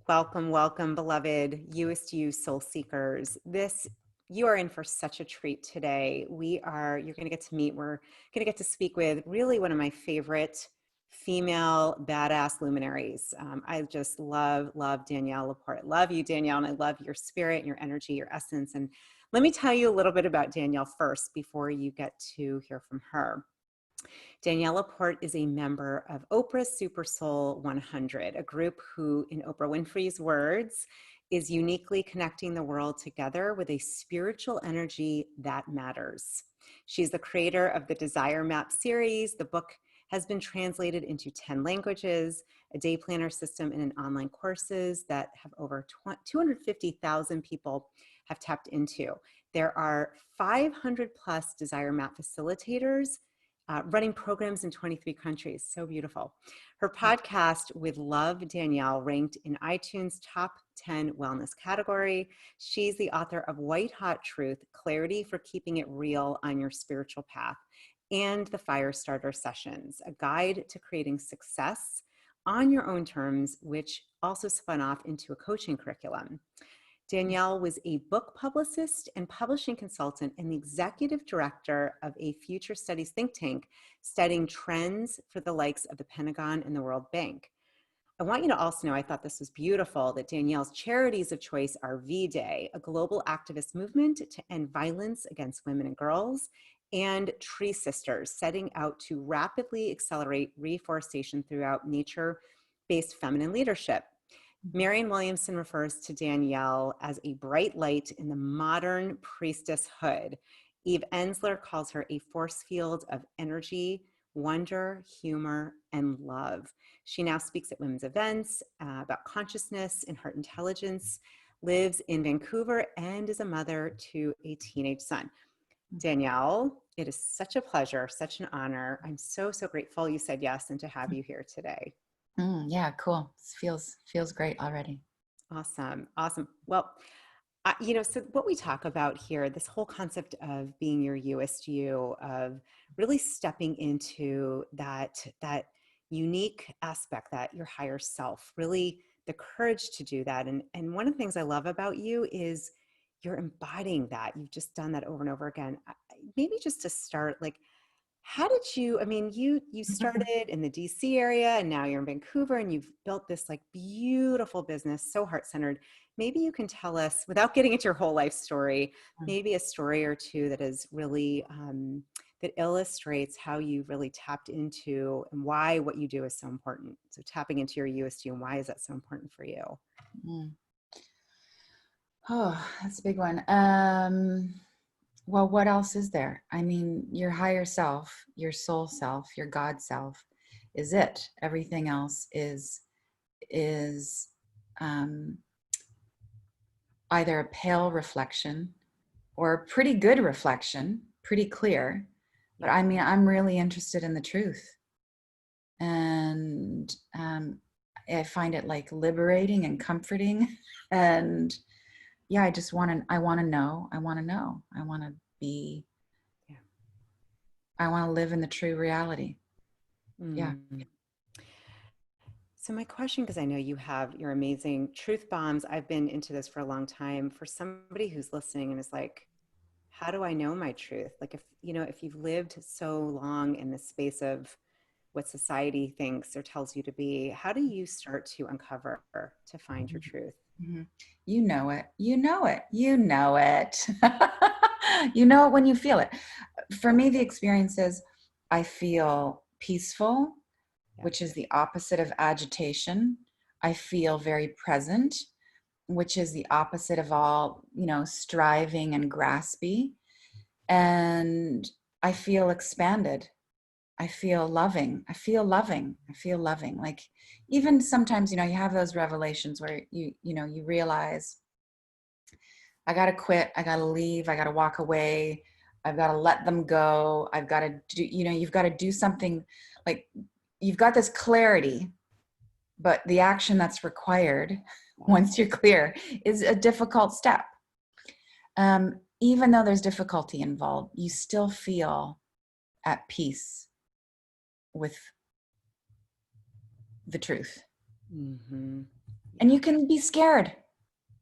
Welcome, welcome, beloved Youest You soul seekers. You are in for such a treat today. You're going to get to meet, we're going to get to speak with really one of my favorite female badass luminaries. I just love Danielle LaPorte. Love you, Danielle, and I love your spirit and your energy, your essence. And let me tell you a little bit about Danielle first before you get to hear from her. Danielle LaPorte is a member of Oprah's Super Soul 100, a group who, in Oprah Winfrey's words, is uniquely connecting the world together with a spiritual energy that matters. She's the creator of the Desire Map series. The book has been translated into 10 languages, a day planner system, and online courses that have over 250,000 people have tapped into. There are 500 plus Desire Map facilitators running programs in 23 countries. So beautiful. Her podcast, With Love Danielle, ranked in iTunes top 10 wellness category. She's the author of White Hot Truth, Clarity for Keeping It Real on Your Spiritual Path, and the Fire Starter Sessions, a guide to creating success on your own terms, which also spun off into a coaching curriculum. Danielle was a book publicist and publishing consultant and the executive director of a future studies think tank studying trends for the likes of the Pentagon and the World Bank. I want you to also know, I thought this was beautiful, that Danielle's charities of choice are V-Day, a global activist movement to end violence against women and girls, and Tree Sisters, setting out to rapidly accelerate reforestation throughout nature-based feminine leadership. Marianne Williamson refers to Danielle as a bright light in the modern priestesshood. Eve Ensler calls her a force field of energy, wonder, humor, and love. She now speaks at women's events about consciousness and heart intelligence, lives in Vancouver, and is a mother to a teenage son. Danielle, it is such a pleasure, such an honor. I'm so grateful you said yes and to have you here today. Yeah, cool. This feels great already. Awesome. Well, so what we talk about here, this whole concept of being your Youest you, of really stepping into that unique aspect, that your higher self, really the courage to do that. And one of the things I love about you is you're embodying that. You've just done that over and over again. Maybe just to start, like, how did you started in the DC area and now you're in Vancouver and you've built this like beautiful business, so heart-centered. Maybe you can tell us, without getting into your whole life story, maybe a story or two that is really, that illustrates how you really tapped into and why what you do is so important. So tapping into your Youest you, and why is that so important for you? Oh, that's a big one. Well, what else is there? I mean, your higher self, your soul self, your God self is it. Everything else is either a pale reflection or a pretty good reflection, pretty clear. But I mean, I'm really interested in the truth. And I find it like liberating and comforting. And yeah, I want to know. I want to be, I want to live in the true reality. Yeah. So my question, because I know you have your amazing truth bombs. I've been into this for a long time. For somebody who's listening and is like, how do I know my truth? Like, if you've lived so long in the space of what society thinks or tells you to be, how do you start to uncover, to find your truth? Mm-hmm. You know it. You know it. You know it. You know it when you feel it. For me, the experience is I feel peaceful, which is the opposite of agitation. I feel very present, which is the opposite of all, striving and graspy. And I feel expanded. I feel loving. I feel loving. I feel loving. Like even sometimes, you have those revelations where you realize I got to quit. I got to leave. I got to walk away. I've got to let them go. I've got to do, you've got to do something. Like you've got this clarity, but the action that's required once you're clear is a difficult step. Even though there's difficulty involved, you still feel at peace with the truth. Mm-hmm. Yeah. And you can be scared,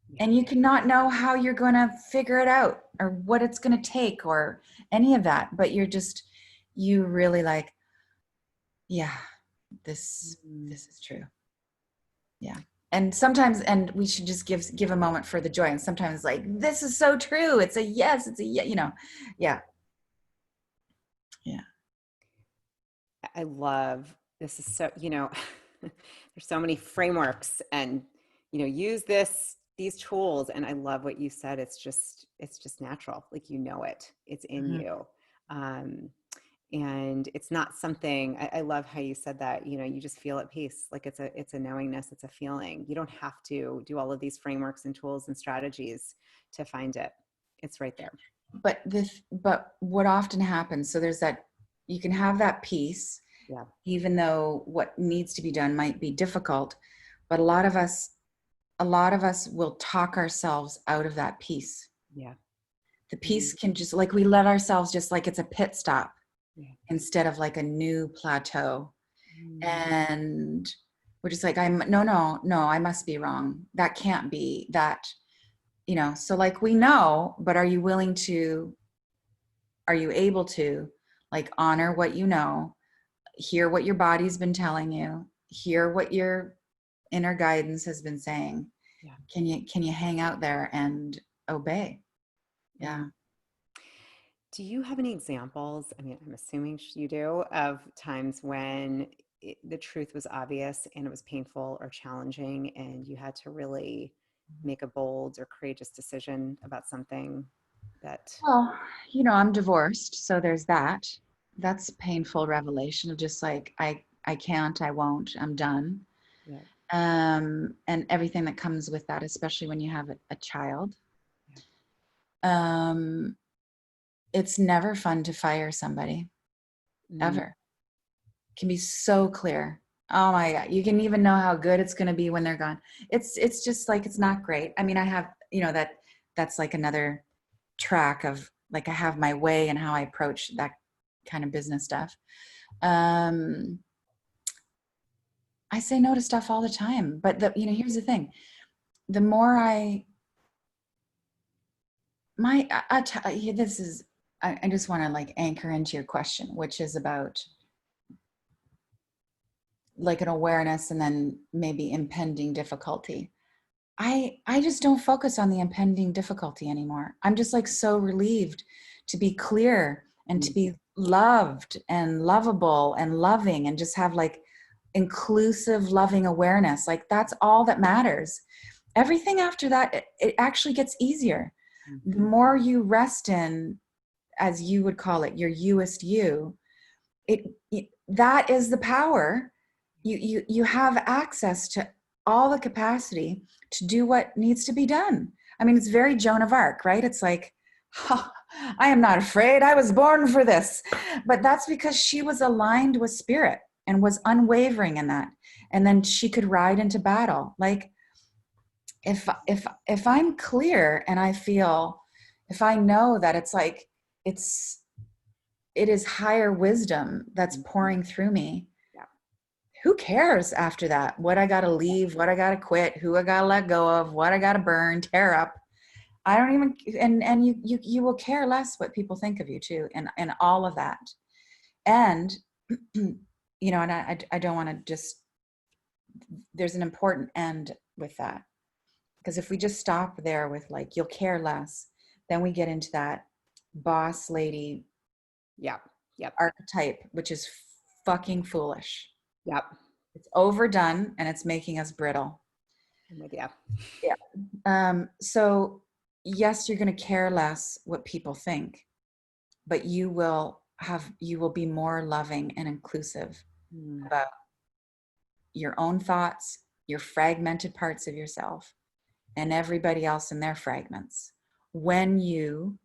Yeah. and you cannot know how you're going to figure it out or what it's going to take or any of that. But you really like, yeah, this Mm. is true. Yeah. And sometimes, and we should just give a moment for the joy. And sometimes like, this is so true. It's a yes. It's a yeah, yeah. Yeah. I love this is so, there's so many frameworks and, use these tools. And I love what you said. It's just natural. Like, it, it's in Mhm. you. Um, and it's not something, I love how you said that, you just feel at peace. Like it's a knowingness, it's a feeling. You don't have to do all of these frameworks and tools and strategies to find it. It's right there. But what often happens, so there's that, you can have that peace, Yeah. even though what needs to be done might be difficult. But a lot of us will talk ourselves out of that peace. Yeah. The Mm, peace can just like, we let ourselves just like it's a pit stop yeah. instead of like a new plateau. Mm, And we're just like, no, I must be wrong. That can't be that, so like we know, but are you able to like honor what you know, hear what your body's been telling you, hear what your inner guidance has been saying? yeah. Can you hang out there and obey? Yeah. Mm. Do you have any examples? I mean, I'm assuming you do, of times when the truth was obvious and it was painful or challenging, and you had to really make a bold or courageous decision about something that, Well, I'm divorced, so there's that. That's painful revelation of just like, I can't, I won't, I'm done. yeah, And everything that comes with that, especially when you have a child. yeah. Um, it's never fun to fire somebody, Mm, ever. It can be so clear. Oh my God. You can even know how good it's going to be when they're gone. It's just like, it's not great. I mean, I have, that's like another track of like, I have my way and how I approach that kind of business stuff. Um, I say no to stuff all the time, but here's the thing. The more this is, I just want to like anchor into your question, which is about like an awareness and then maybe impending difficulty. I just don't focus on the impending difficulty anymore. I'm just like so relieved to be clear and to mm, be loved and lovable and loving and just have like inclusive, loving awareness. Like that's all that matters. Everything after that, it actually gets easier. The mhm. more you rest in, as you would call it, your youest you, that is the power. You have access to all the capacity to do what needs to be done. I mean, it's very Joan of Arc, right? It's like, oh, I am not afraid. I was born for this. But that's because she was aligned with spirit and was unwavering in that. And then she could ride into battle. Like if I'm clear and I feel, if I know that it's like it is higher wisdom that's Mhm. pouring through me, Yeah. who cares after that? What I got to leave, what I got to quit, who I got to let go of, what I got to burn, tear up. I don't even, and you will care less what people think of you too, and all of that. And, and I don't want to just, there's an important end with that. Because if we just stop there with like, you'll care less, then we get into that boss lady Yep. Yep. archetype, which is fucking foolish. Yep. It's overdone and it's making us brittle. I'm with you. Yeah. So yes, you're going to care less what people think, but you will be more loving and inclusive Mm, about your own thoughts, your fragmented parts of yourself, and everybody else in their fragments. When you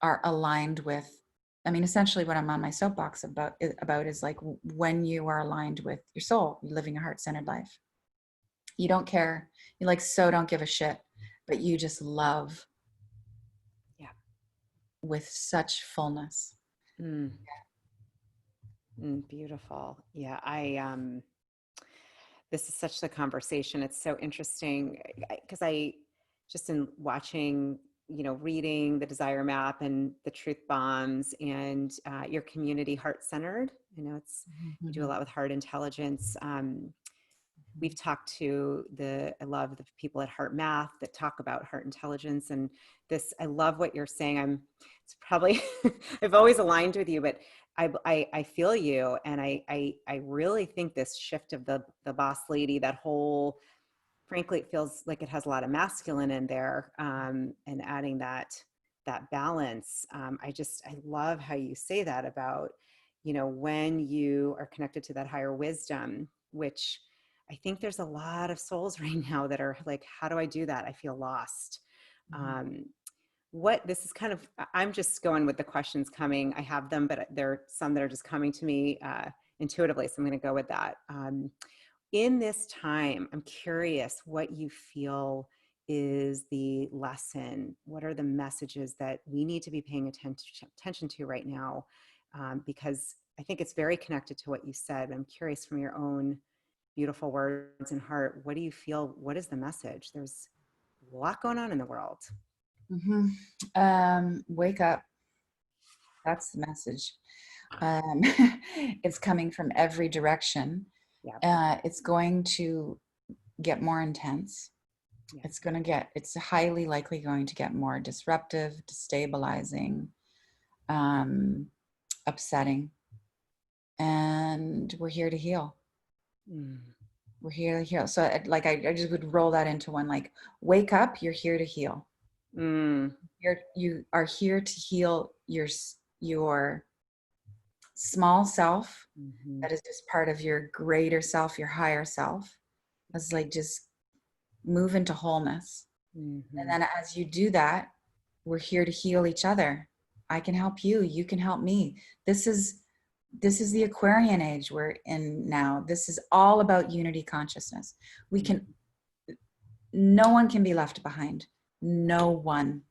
are aligned with, I mean, essentially what I'm on my soapbox about is like when you are aligned with your soul, living a heart-centered life. You don't care. You like so don't give a shit, but you just love yeah. with such fullness. Beautiful. Yeah. this is such the conversation. It's so interesting because I just in watching, reading the Desire Map and the Truth Bombs and your community Heart Centered. I know you do a lot with heart intelligence. We've talked to I love the people at Heart Math that talk about heart intelligence and this. I love what you're saying. It's probably, I've always aligned with you, but I feel you. And I really think this shift of the boss lady, that whole, frankly, it feels like it has a lot of masculine in there, and adding that balance. I love how you say that about, when you are connected to that higher wisdom, which I think there's a lot of souls right now that are like, how do I do that? I feel lost. This is kind of, I'm just going with the questions coming. I have them, but there are some that are just coming to me intuitively. So I'm going to go with that. In this time, I'm curious what you feel is the lesson. What are the messages that we need to be paying attention to right now? Because I think it's very connected to what you said. I'm curious from your own beautiful words and heart, what do you feel? What is the message? There's a lot going on in the world. Wake up. That's the message. It's coming from every direction. Yeah. It's going to get more intense. Yeah. It's highly likely going to get more disruptive, destabilizing, upsetting. And we're here to heal. We're here to heal. So I just would roll that into one, like, wake up, you're here to heal. You are here to heal your small self, that is just part of your greater self, your higher self. It's like, just move into wholeness. And then as you do that, we're here to heal each other. I can help you, you can help me. This is the Aquarian age we're in now. This is all about unity consciousness. No one can be left behind. No one.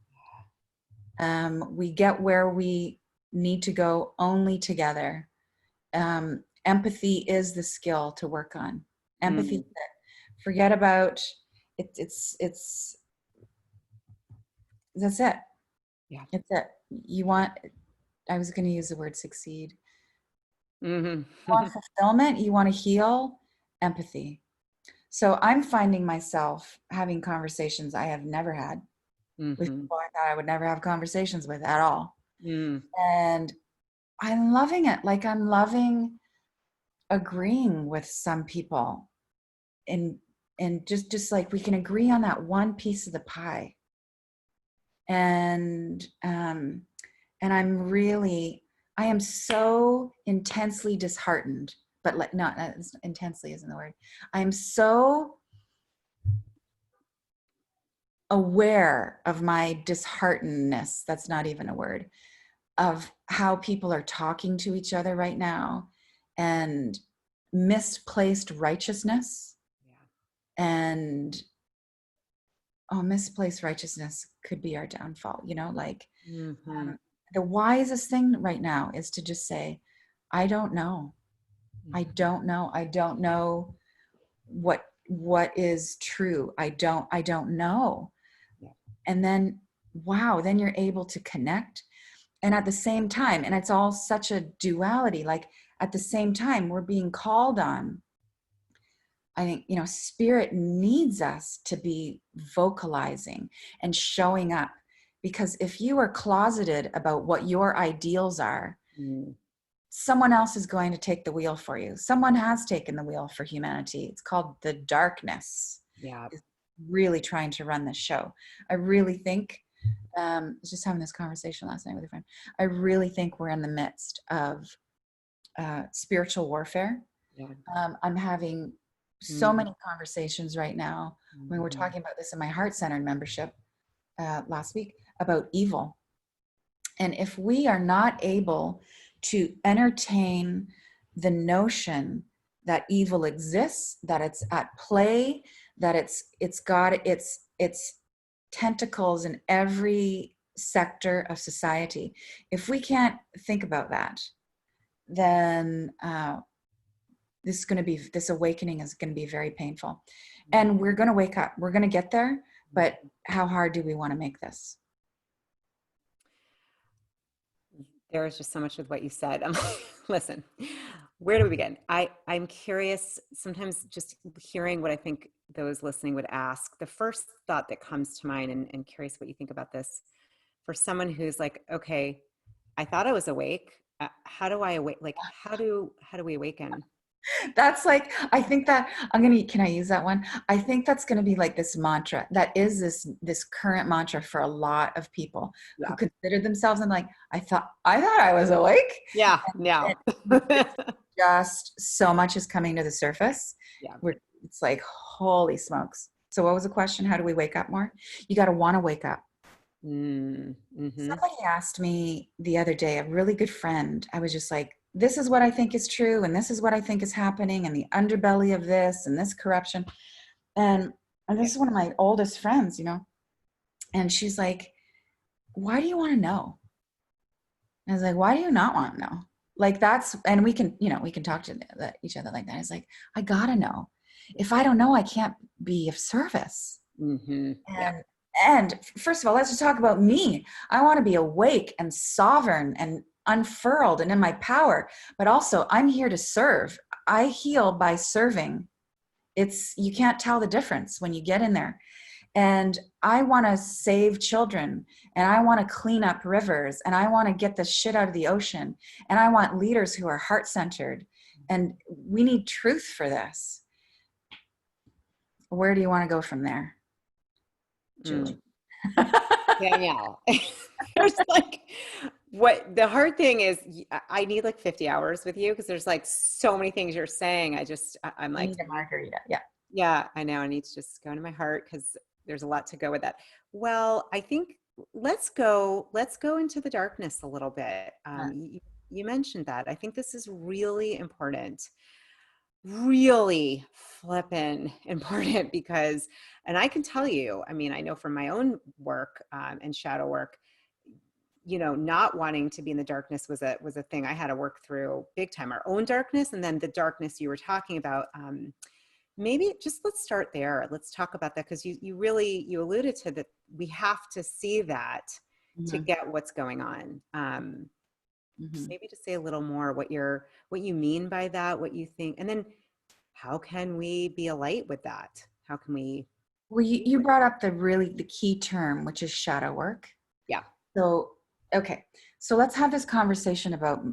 We get where we need to go only together. Empathy is the skill to work on. Empathy. Forget about it. It's that's it. Yeah. It's it. I was going to use the word succeed. You want fulfillment, you want to heal, empathy. So I'm finding myself having conversations I have never had with people I thought I would never have conversations with at all. And I'm loving it. Like, I'm loving agreeing with some people, and just like we can agree on that one piece of the pie. And I am so intensely disheartened, but like, not intensely isn't the word. I am so aware of my disheartenedness. That's not even a word, of how people are talking to each other right now, and misplaced righteousness. And misplaced righteousness could be our downfall, the wisest thing right now is to just say, I don't know. I don't know. I don't know what is true. I don't know. And then, wow, then you're able to connect. And at the same time, and it's all such a duality, like, at the same time, we're being called on. I think, spirit needs us to be vocalizing and showing up. Because if you are closeted about what your ideals are, someone else is going to take the wheel for you. Someone has taken the wheel for humanity. It's called the darkness. Yeah. It's really trying to run this show. I really think, I was just having this conversation last night with a friend. I really think we're in the midst of spiritual warfare. I'm having so many conversations right now. We were talking about this in my heart-centered membership last week, about evil. And if we are not able to entertain the notion that evil exists, that it's at play, that it's got its tentacles in every sector of society, if we can't think about that, then this awakening is going to be very painful. And we're going to wake up. We're going to get there. But how hard do we want to make this? There is just so much with what you said. I'm like, listen, where do we begin? I'm curious, sometimes just hearing what I think those listening would ask. The first thought that comes to mind, and curious what you think about this, for someone who's like, okay, I thought I was awake. How do I awake? Like, how do we awaken? That's like, I think that can I use that one? I think that's going to be like this mantra that is this current mantra for a lot of people who consider themselves, and like, I thought I was awake. Yeah. No. Just so much is coming to the surface. Yeah. It's like, holy smokes. So what was the question? How do we wake up more? You got to want to wake up. Mm-hmm. Somebody asked me the other day, a really good friend, I was just like, this is what I think is true, and this is what I think is happening, and the underbelly of this and this corruption. And this is one of my oldest friends, and she's like, why do you want to know? And I was like, why do you not want to know? Like, and we can talk to each other like that. It's like, I gotta know. If I don't know, I can't be of service. Mm-hmm. And first of all, let's just talk about me. I want to be awake and sovereign and unfurled and in my power, but also I'm here to serve. I heal by serving. You can't tell the difference when you get in there. And I want to save children, and I want to clean up rivers, and I want to get the shit out of the ocean. And I want leaders who are heart-centered, and we need truth for this. Where do you want to go from there? Danielle, there's like, what the hard thing is, I need like 50 hours with you, because there's like so many things you're saying. I'm like, I need a margarita. Yeah, I know. I need to just go into my heart, because there's a lot to go with that. Well, I think let's go into the darkness a little bit. You mentioned that. I think this is really important. Really flippin' important, because, and I can tell you, I mean, I know from my own work and shadow work, not wanting to be in the darkness was a thing I had to work through big time. Our own darkness, and then the darkness you were talking about. Maybe just let's start there. Let's talk about that, because you alluded to that. We have to see that to get what's going on. Maybe to say a little more what you mean by that, what you think, and then how can we be a light with that? How can we? Well, you brought up the key term, which is shadow work. Yeah. So, okay. So let's have this conversation about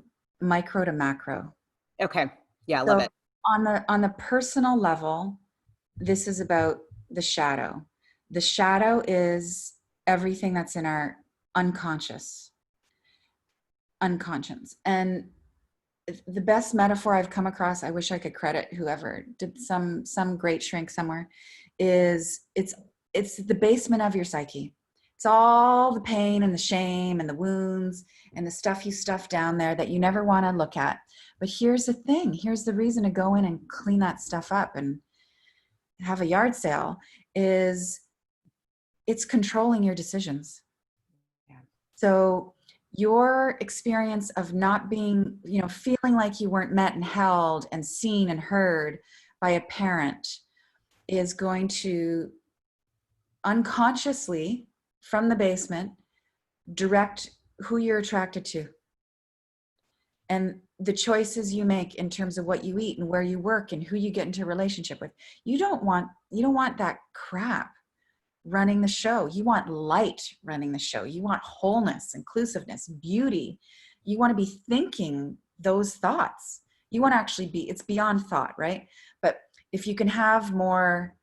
micro to macro. Okay. Yeah. I love it. On the personal level, this is about the shadow. The shadow is everything that's in our unconscious. And the best metaphor I've come across, I wish I could credit whoever did some great shrink somewhere, is it's the basement of your psyche. It's all the pain and the shame and the wounds and the stuff you stuff down there that you never want to look at. But here's the thing. Here's the reason to go in and clean that stuff up and have a yard sale, is it's controlling your decisions. Yeah. So your experience of not being, feeling like you weren't met and held and seen and heard by a parent is going to unconsciously, from the basement, direct who you're attracted to and the choices you make in terms of what you eat and where you work and who you get into a relationship with. You don't want that crap running the show. You want light running the show. You want wholeness, inclusiveness, beauty. You want to be thinking those thoughts. You want to actually it's beyond thought, right? But if you can have more,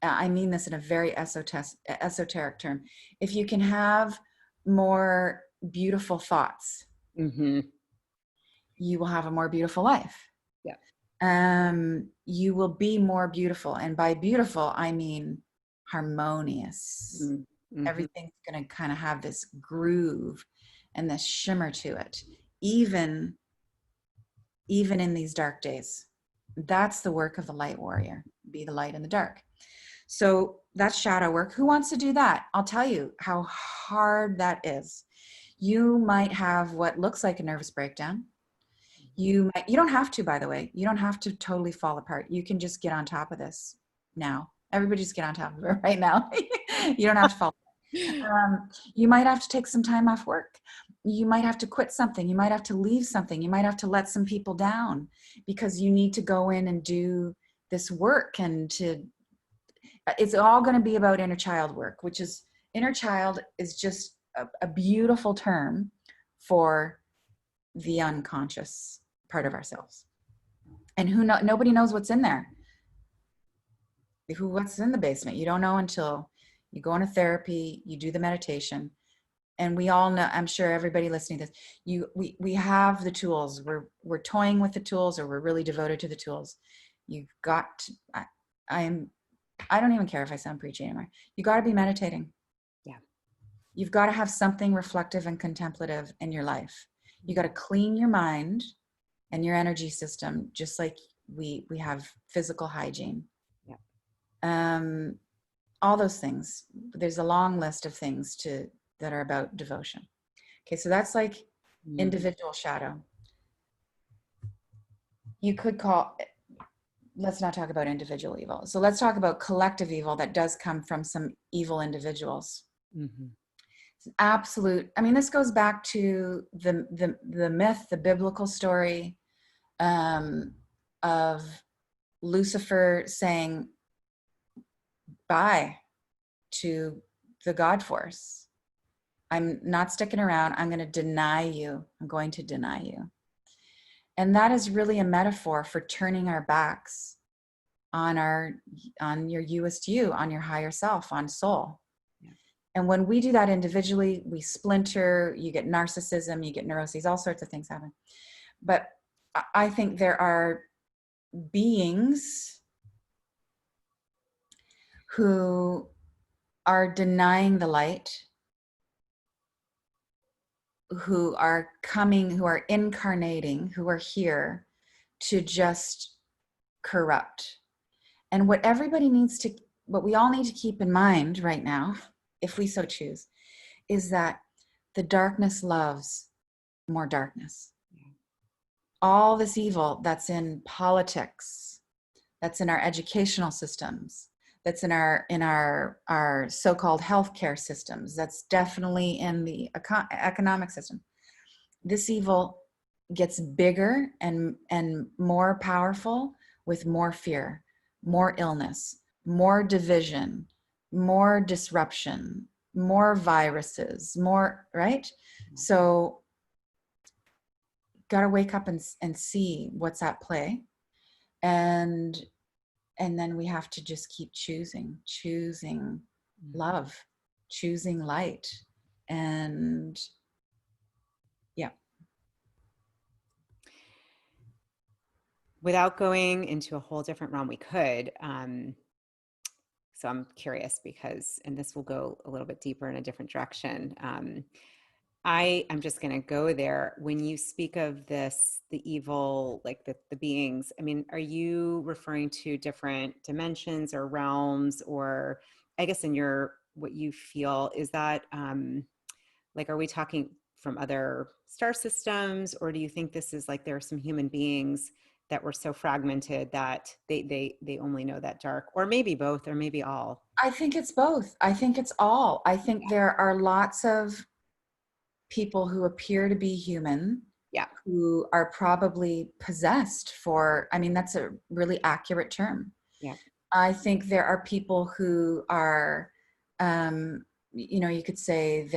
I mean this in a very esoteric term, if you can have more beautiful thoughts, you will have a more beautiful life. Yeah. You will be more beautiful. And by beautiful, I mean harmonious. Everything's going to kind of have this groove and this shimmer to it, even in these dark days. That's the work of the light warrior. Be the light in the dark. So that's shadow work. Who wants to do that? I'll tell you how hard that is. You might have what looks like a nervous breakdown. You don't have to, by the way, you don't have to totally fall apart. You can just get on top of this now. Everybody just get on top of it right now. You don't have to fall. You might have to take some time off work. You might have to quit something. You might have to leave something. You might have to let some people down because you need to go in and do this work. And it's all going to be about inner child work, which is, inner child is just a beautiful term for the unconscious part of ourselves. And nobody knows what's in there. What's in the basement? You don't know until you go into therapy, you do the meditation. And we all know, I'm sure everybody listening to this, we have the tools. We're toying with the tools, or we're really devoted to the tools. You've got to, I don't even care if I sound preachy anymore. You got to be meditating. Yeah. You've got to have something reflective and contemplative in your life. You got to clean your mind and your energy system, just like we have physical hygiene. Yeah. All those things. There's a long list of things that are about devotion. Okay, so that's like individual shadow. You could let's not talk about individual evil. So let's talk about collective evil that does come from some evil individuals. Mm-hmm. It's an absolute, I mean, this goes back to the myth, the biblical story of Lucifer saying bye to the God force. I'm not sticking around. I'm going to deny you. I'm going to deny you. And that is really a metaphor for turning our backs on your Youest you, on your higher self, on soul. Yeah. And when we do that individually, we splinter, you get narcissism, you get neuroses, all sorts of things happen. But I think there are beings who are denying the light, who are coming, who are incarnating, who are here to just corrupt. And what we all need to keep in mind right now, if we so choose, is that the darkness loves more darkness. Yeah. All this evil that's in politics, that's in our educational systems, that's in our so-called healthcare systems, that's definitely in the economic system. This evil gets bigger and more powerful with more fear, more illness, more division, more disruption, more viruses, more, right? So got to wake up and see what's at play. And then we have to just keep choosing love, choosing light. And yeah. Without going into a whole different realm, we could. So I'm curious because, and this will go a little bit deeper in a different direction. I'm just going to go there. When you speak of this, the evil, like the beings, I mean, are you referring to different dimensions or realms, or I guess in what you feel, is that like, are we talking from other star systems, or do you think this is like there are some human beings that were so fragmented that they only know that dark, or maybe both, or maybe all? I think it's both. I think it's all. I think there are lots of people who appear to be human, who are probably possessed that's a really accurate term. Yeah. I think there are people who are, you could say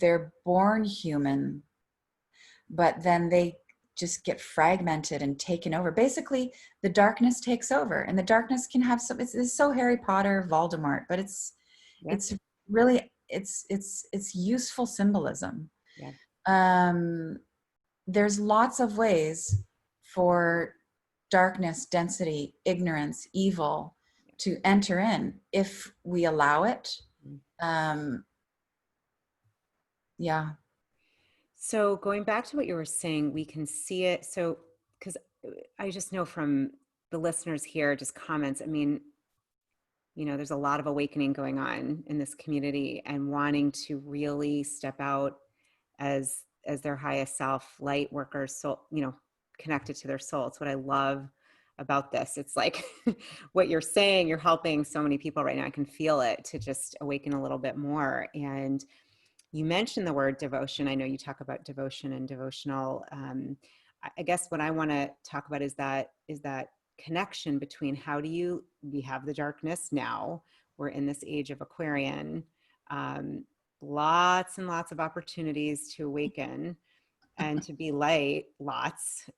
they're born human, but then they just get fragmented and taken over. Basically, the darkness takes over, and the darkness can have it's so Harry Potter, Voldemort, but it's really, it's useful symbolism. Yeah. There's lots of ways for darkness, density, ignorance, evil to enter in if we allow it. Yeah. So going back to what you were saying, we can see it. So, because I just know from the listeners here, just comments, I mean, there's a lot of awakening going on in this community, and wanting to really step out as their highest self, light workers, so, connected to their soul. It's what I love about this. It's like what you're saying, you're helping so many people right now. I can feel it, to just awaken a little bit more. And you mentioned the word devotion. I know you talk about devotion and devotional. I guess what I want to talk about is that connection between we have the darkness now. We're in this age of Aquarian. Lots and lots of opportunities to awaken and to be light, lots.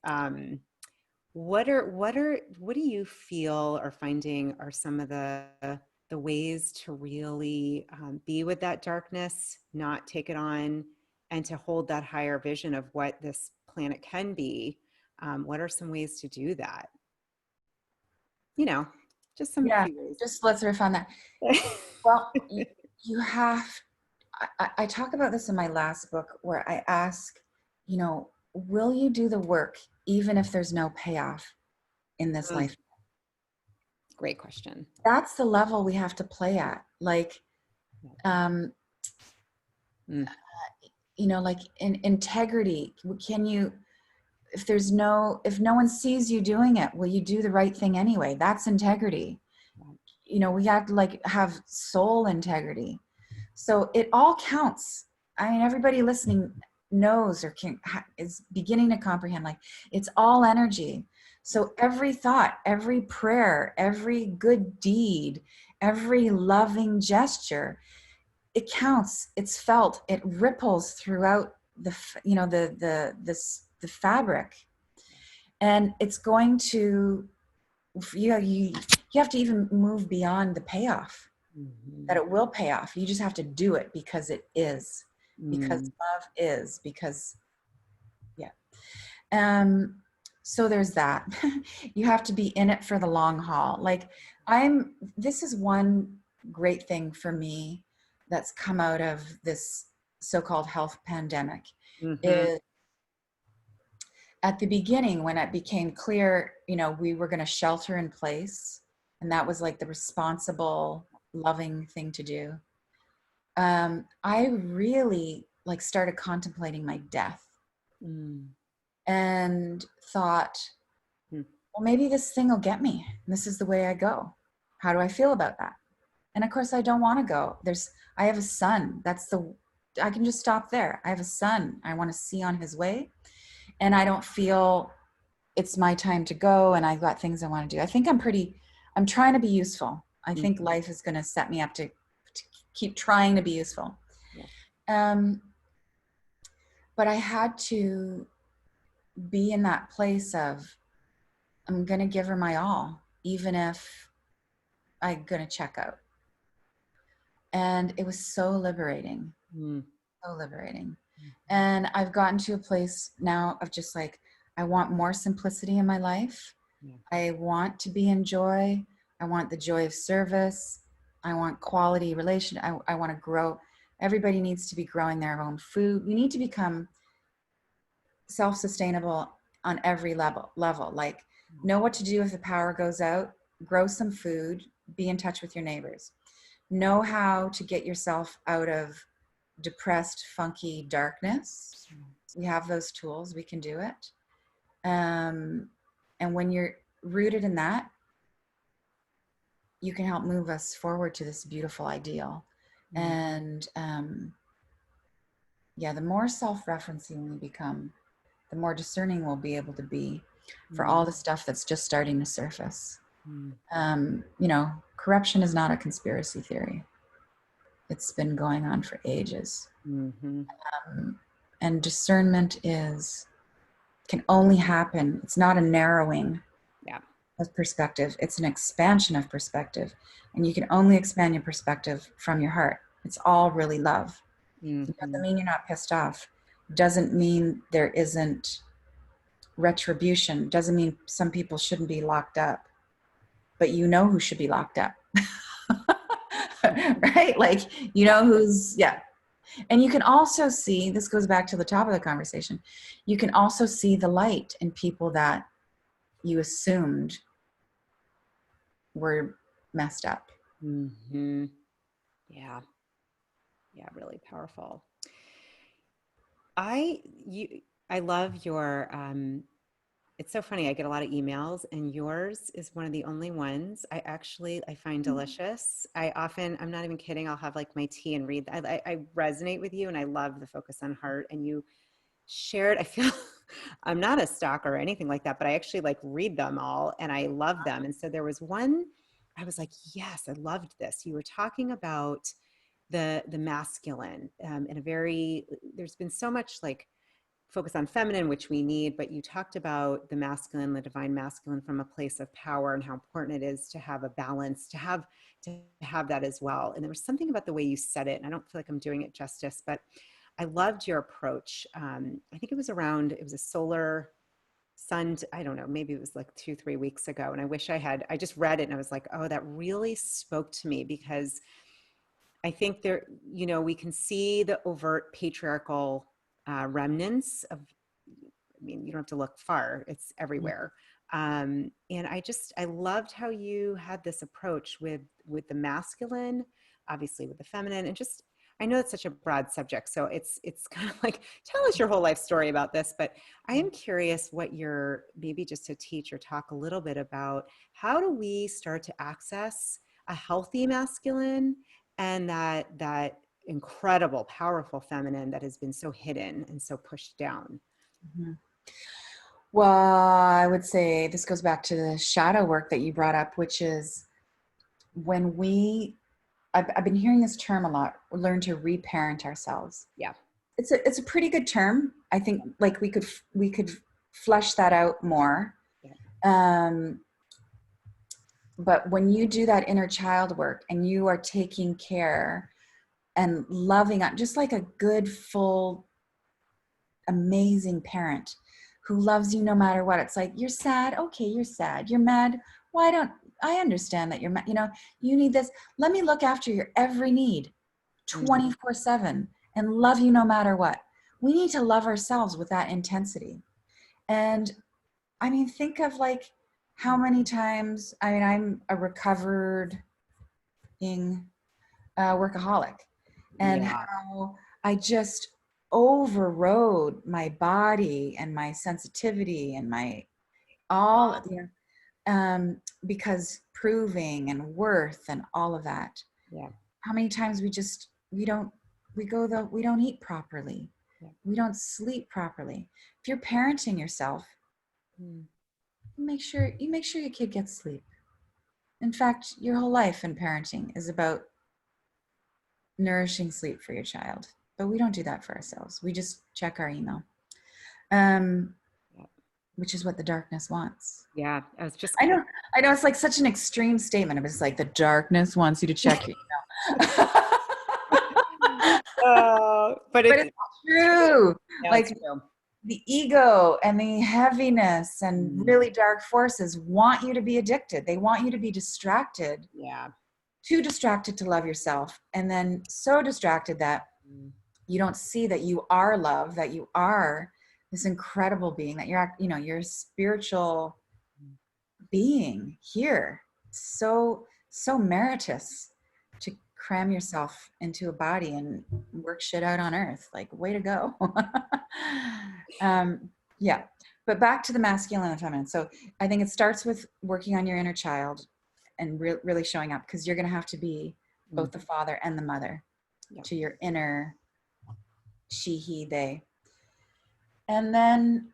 What do you feel are finding are some of the ways to really be with that darkness, not take it on, and to hold that higher vision of what this planet can be? What are some ways to do that? Just some Yeah, few ways. just let's riff on that. Well, you have, I talk about this in my last book, where I ask, will you do the work even if there's no payoff in this life? Great question. That's the level we have to play at. Like, like in integrity, if no one sees you doing it, will you do the right thing anyway? That's integrity. We have to have soul integrity. So it all counts. I mean, everybody listening knows or is beginning to comprehend, it's all energy. So every thought, every prayer, every good deed, every loving gesture, it counts. It's felt. It ripples throughout the fabric, and it's going to. You have to even move beyond the payoff. That it will pay off. You just have to do it because it is. Because love is. Because, yeah. So there's that. You have to be in it for the long haul. This is one great thing for me that's come out of this so-called health pandemic. Is at the beginning, when it became clear, we were going to shelter in place, and that was the responsible, loving thing to do. I really started contemplating my death, and thought, well, maybe this thing will get me, and this is the way I go. How do I feel about that? And of course, I don't want to go. I have a son. I can just stop there. I have a son I want to see on his way, and I don't feel it's my time to go, and I've got things I want to do. I think I'm trying to be useful. I think life is going to set me up to keep trying to be useful. But I had to be in that place of, I'm going to give her my all, even if I'm going to check out. And it was so liberating, so liberating. And I've gotten to a place now of just I want more simplicity in my life. I want to be in joy. I want the joy of service. I want quality relation. I want to grow. Everybody needs to be growing their own food. We need to become self-sustainable on every level. Know what to do if the power goes out. Grow some food. Be in touch with your neighbors. Know how to get yourself out of depressed, funky darkness. We have those tools. We can do it. And when you're rooted in that, you can help move us forward to this beautiful ideal. And the more self-referencing we become, the more discerning we'll be able to be for all the stuff that's just starting to surface. Corruption is not a conspiracy theory. It's been going on for ages. And discernment can only happen. It's not a narrowing of perspective. It's an expansion of perspective. And you can only expand your perspective from your heart. It's all really love. It doesn't mean you're not pissed off. It doesn't mean there isn't retribution. It doesn't mean some people shouldn't be locked up. But you know who should be locked up. Right? Who's, And you can also see, this goes back to the top of the conversation, you can also see the light in people that you assumed were messed up. Yeah, really powerful. I love your It's so funny. I get a lot of emails, and yours is one of the only ones I find delicious. I'm not even kidding. I'll have like my tea and read. I resonate with you, and I love the focus on heart. And you shared, I feel I'm not a stalker or anything like that, but I actually like read them all and I love them. And so there was one, I was like, yes, I loved this. You were talking about the masculine in a very, there's been so much like focus on feminine, which we need, but you talked about the masculine, the divine masculine from a place of power and how important it is to have a balance, to have that as well. And there was something about the way you said it, and I don't feel like I'm doing it justice, but I loved your approach. I think it was a solar sun, I don't know, maybe it was like 2, 3 weeks ago. And I just read it and I was like, oh, that really spoke to me because I think we can see the overt patriarchal remnants of, I mean, you don't have to look far, it's everywhere. And I loved how you had this approach with the masculine, obviously with the feminine, and just, I know it's such a broad subject, so it's kind of like, tell us your whole life story about this, but I am curious what maybe just to teach or talk a little bit about how do we start to access a healthy masculine and that incredible, powerful feminine that has been so hidden and so pushed down. Mm-hmm. Well, I would say this goes back to the shadow work that you brought up, which is I've been hearing this term a lot, learn to reparent ourselves. Yeah. It's a pretty good term. I think like we could flesh that out more. Yeah. But when you do that inner child work and you are taking care and loving, just like a good, full, amazing parent who loves you no matter what. It's like, you're sad. Okay, you're sad. You're mad. I understand that you're mad. You need this. Let me look after your every need 24/7 and love you no matter what. We need to love ourselves with that intensity. And I mean, think of like how many times, I mean, I'm a recovering workaholic, and how I just overrode my body and my sensitivity and because proving and worth and all of that. Yeah. How many times we don't eat properly. Yeah. We don't sleep properly. If you're parenting yourself, make sure your kid gets sleep. In fact, your whole life in parenting is about nourishing sleep for your child. But we don't do that for ourselves. We just check our email, which is what the darkness wants. Yeah, I know it's like such an extreme statement. It's like the darkness wants you to check your email. But it's true. Yeah, like true. The ego and the heaviness and really dark forces want you to be addicted. They want you to be distracted. Yeah. Too distracted to love yourself, and then so distracted that you don't see that you are love, that you are this incredible being, that you're a spiritual being here. So meritorious to cram yourself into a body and work shit out on earth. Like, way to go. Yeah. But back to the masculine and feminine. So I think it starts with working on your inner child and really showing up, because you're going to have to be both the father and the mother to your inner she, he, they. And then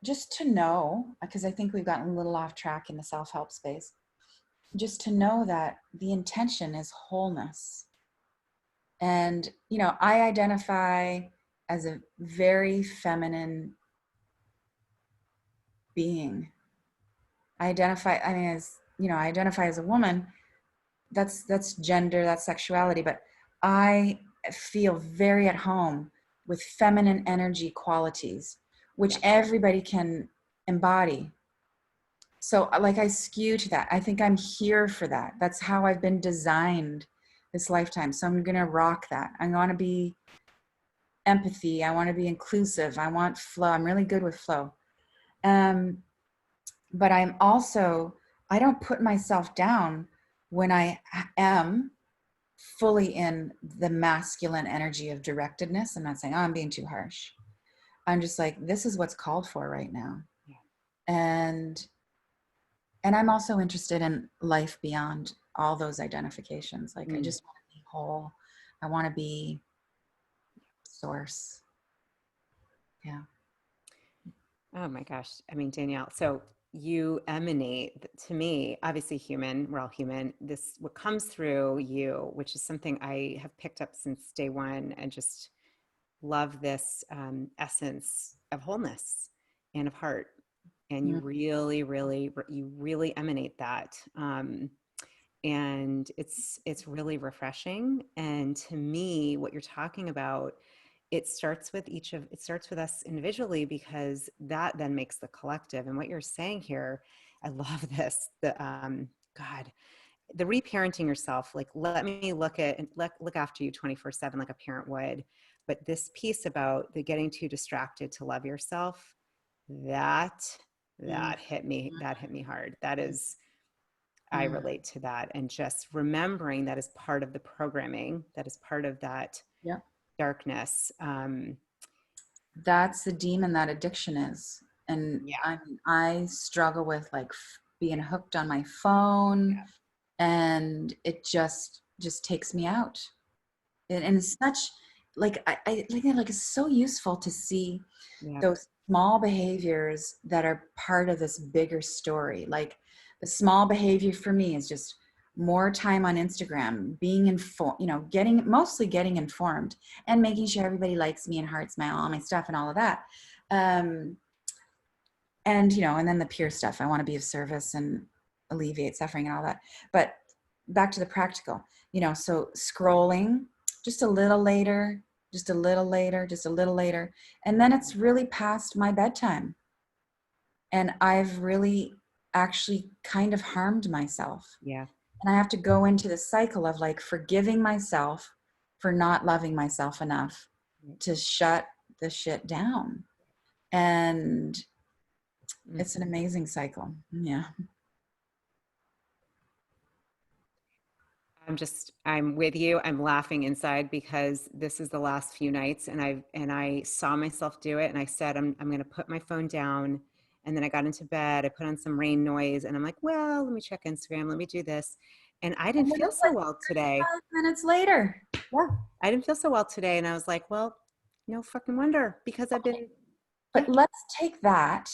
just to know, because I think we've gotten a little off track in the self-help space, just to know that the intention is wholeness. And, I identify as a very feminine being. I identify as a woman. That's gender, that's sexuality, but I feel very at home with feminine energy qualities, which everybody can embody. So like I skew to that. I think I'm here for that. That's how I've been designed this lifetime. So I'm going to rock that. I want to be empathy. I want to be inclusive. I want flow. I'm really good with flow. But I don't put myself down when I am fully in the masculine energy of directedness. I'm not saying, I'm being too harsh. I'm just like, this is what's called for right now. And I'm also interested in life beyond all those identifications. Like I Mm. just want to be whole. I want to be source. Yeah. Oh my gosh. I mean, Danielle, so you emanate to me, obviously human, we're all human. This, what comes through you, which is something I have picked up since day one, and just love this essence of wholeness and of heart. And you Mm, really, really, you really emanate that. And it's really refreshing. And to me, what you're talking about, it starts with us individually, because that then makes the collective. And what you're saying here, I love this, God, the reparenting yourself, like, let me look at and look after you 24/7 like a parent would. But this piece about the getting too distracted to love yourself, that mm, that hit me hard. That mm, is, I mm. relate to that. And just remembering that is part of the programming, that is part of that Yeah. darkness. That's the demon that addiction is. And Yeah. I struggle with like being hooked on my phone, and it just takes me out. And it's such like I like that, like it's so useful to see Yeah. those small behaviors that are part of this bigger story. Like the small behavior for me is just more time on Instagram, being informed, mostly getting informed and making sure everybody likes me and hearts my all my stuff and all of that. Um, and then the pure stuff. I want to be of service and alleviate suffering and all that. But back to the practical, so scrolling just a little later, just a little later, just a little later. And then it's really past my bedtime. And I've really actually kind of harmed myself. Yeah. And I have to go into the cycle of like forgiving myself for not loving myself enough to shut the shit down. And Mm. it's an amazing cycle. Yeah. I'm with you. I'm laughing inside, because this is the last few nights, and I saw myself do it, and I said, I'm going to put my phone down. And then I got into bed, I put on some rain noise, and I'm like, well, let me check Instagram. Let me do this. And I And didn't then feel it's so like well today. 5 minutes later. Yeah. I didn't feel so well today. And I was like, well, no fucking wonder, because I've been, yeah, But let's take that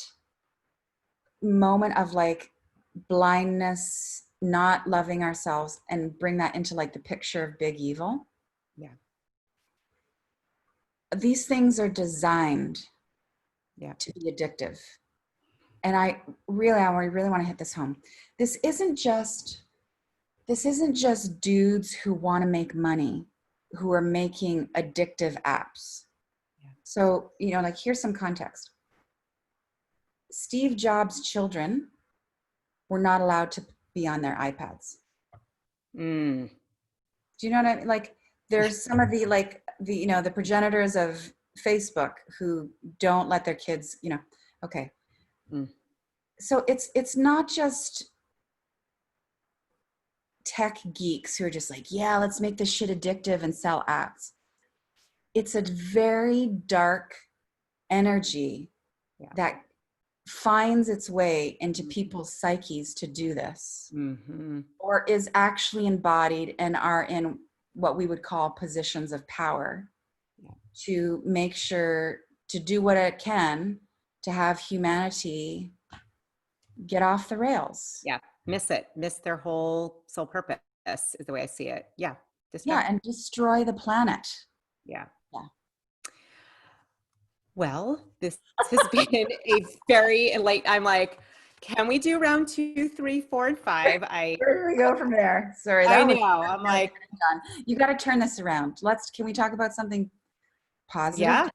moment of like blindness, not loving ourselves, and bring that into like the picture of big evil. yeah, These things are designed yeah, to be addictive. And I really want to hit this home. This isn't just dudes who want to make money who are making addictive apps. yeah. So, like here's some context. Steve Jobs' children were not allowed to be on their iPads. Mm. Do you know what I mean? Like there's some of the progenitors of Facebook who don't let their kids, okay. Mm. So it's not just tech geeks who are just like, yeah, let's make this shit addictive and sell apps. It's a very dark energy Yeah. that finds its way into people's psyches to do this, Mm-hmm. or is actually embodied and are in what we would call positions of power Yeah. to make sure to do what it can to have humanity get off the rails. Yeah. Miss their whole sole purpose, is the way I see it. Yeah. Yeah, Distract. and destroy the planet. Yeah. Yeah. Well, this has been a very late. I'm like, can we do round 2, 3, 4, and 5? Where do we go from there? Sorry, I that was know. I'm really like, done. You got to turn this around. Can we talk about something positive? yeah,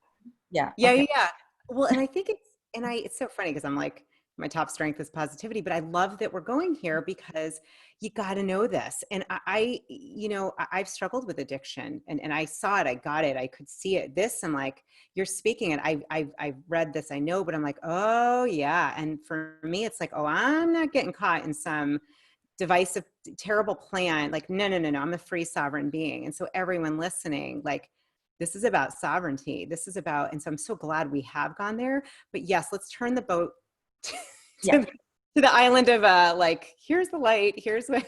Yeah. yeah, Okay. yeah, yeah. Well, and I think it's so funny, because I'm like, my top strength is positivity, but I love that we're going here, because you got to know this. And I've struggled with addiction, and I saw it, I got it, I could see it. I'm like, you're speaking it. I've read this, I know, but I'm like, oh yeah. And for me, it's like, oh, I'm not getting caught in some divisive, terrible plan. Like, no, no, no, no. I'm a free sovereign being. And so everyone listening, like, this is about sovereignty. This is about, and so I'm so glad we have gone there. But yes, let's turn the boat Yeah. to the island of like, here's the light, here's what.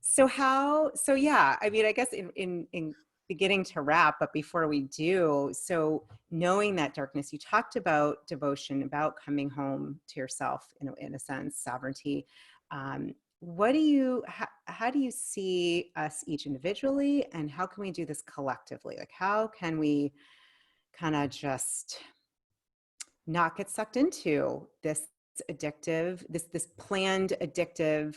So yeah, I mean, I guess in beginning to wrap, but before we do, so knowing that darkness, you talked about devotion, about coming home to yourself in a sense, sovereignty. What do you, how do you see us each individually, and how can we do this collectively? Like, how can we kind of just not get sucked into this addictive, this planned addictive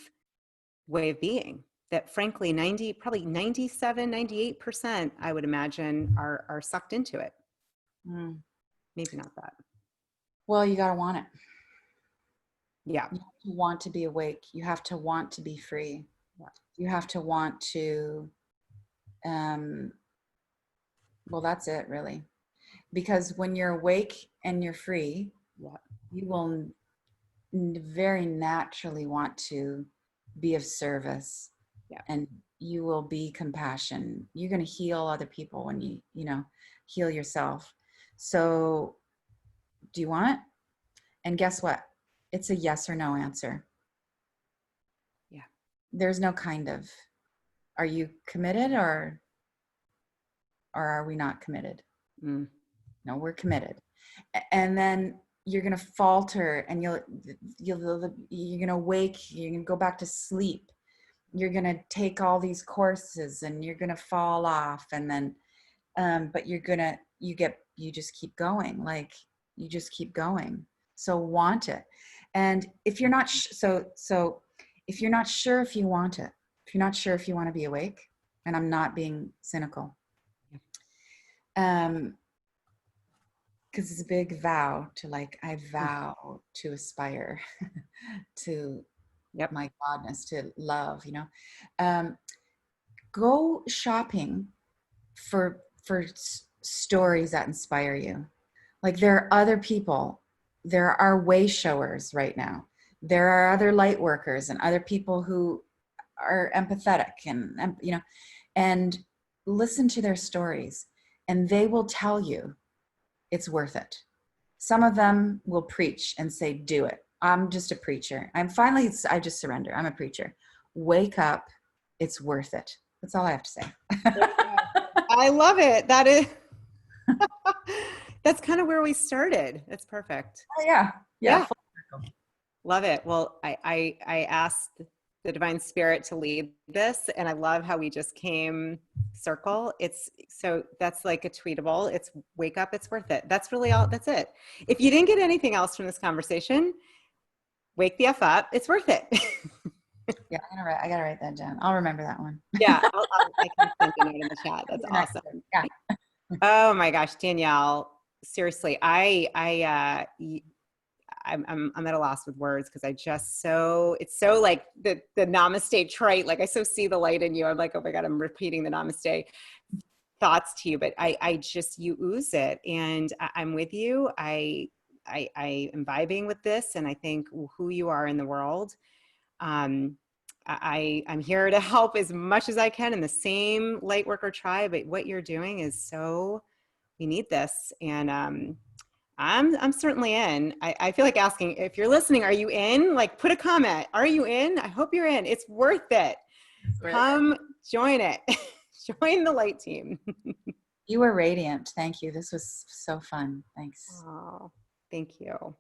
way of being that frankly 90, probably 97, 98%, I would imagine are sucked into it. Maybe not that. Well, you got to want it. Yeah. You have to want to be awake. You have to want to be free. Yeah. You have to want to, well, that's it really. Because when you're awake and you're free, Yeah. you will very naturally want to be of service. Yeah. And you will be compassion. You're going to heal other people when you heal yourself. So do you want it? And guess what? It's a yes or no answer. Yeah. There's no kind of, are you committed or are we not committed? No, we're committed. And then you're going to falter and you're going to wake, you're going to go back to sleep. You're going to take all these courses and you're going to fall off. And then, but you just keep going. Like you just keep going. So want it. And if you're not, so if you're not sure if you want it, if you're not sure if you want to be awake, and I'm not being cynical, because it's a big vow to like, I vow to aspire to my godness, to love, go shopping for stories that inspire you. Like there are other people, there are way showers right now. There are other light workers and other people who are empathetic and listen to their stories, and they will tell you it's worth it. Some of them will preach and say, do it. I'm just a preacher. I just surrender. I'm a preacher. Wake up. It's worth it. That's all I have to say. I love it. That is, that's kind of where we started. That's perfect. Oh, yeah. Yeah. Love it. Well, I asked the divine spirit to lead this, and I love how we just came circle. So that's like a tweetable. It's wake up. It's worth it. That's really all. That's it. If you didn't get anything else from this conversation, wake the F up. It's worth it. Yeah, I gotta write that down. I'll remember that one. Yeah, I can send a note in the chat. That's awesome. Yeah. Oh my gosh, Danielle, seriously, I'm at a loss with words because it's so like the namaste trait. Like I so see the light in you. I'm like, oh my God, I'm repeating the namaste thoughts to you, but you ooze it, and I'm with you. I am vibing with this, and I think who you are in the world. I'm here to help as much as I can in the same light worker tribe, but what you're doing is we need this. And I'm certainly in. I feel like asking, if you're listening, are you in? Like put a comment. Are you in? I hope you're in. It's worth it. Come join it. Join the light team. You were radiant. Thank you. This was so fun. Thanks. Oh, thank you.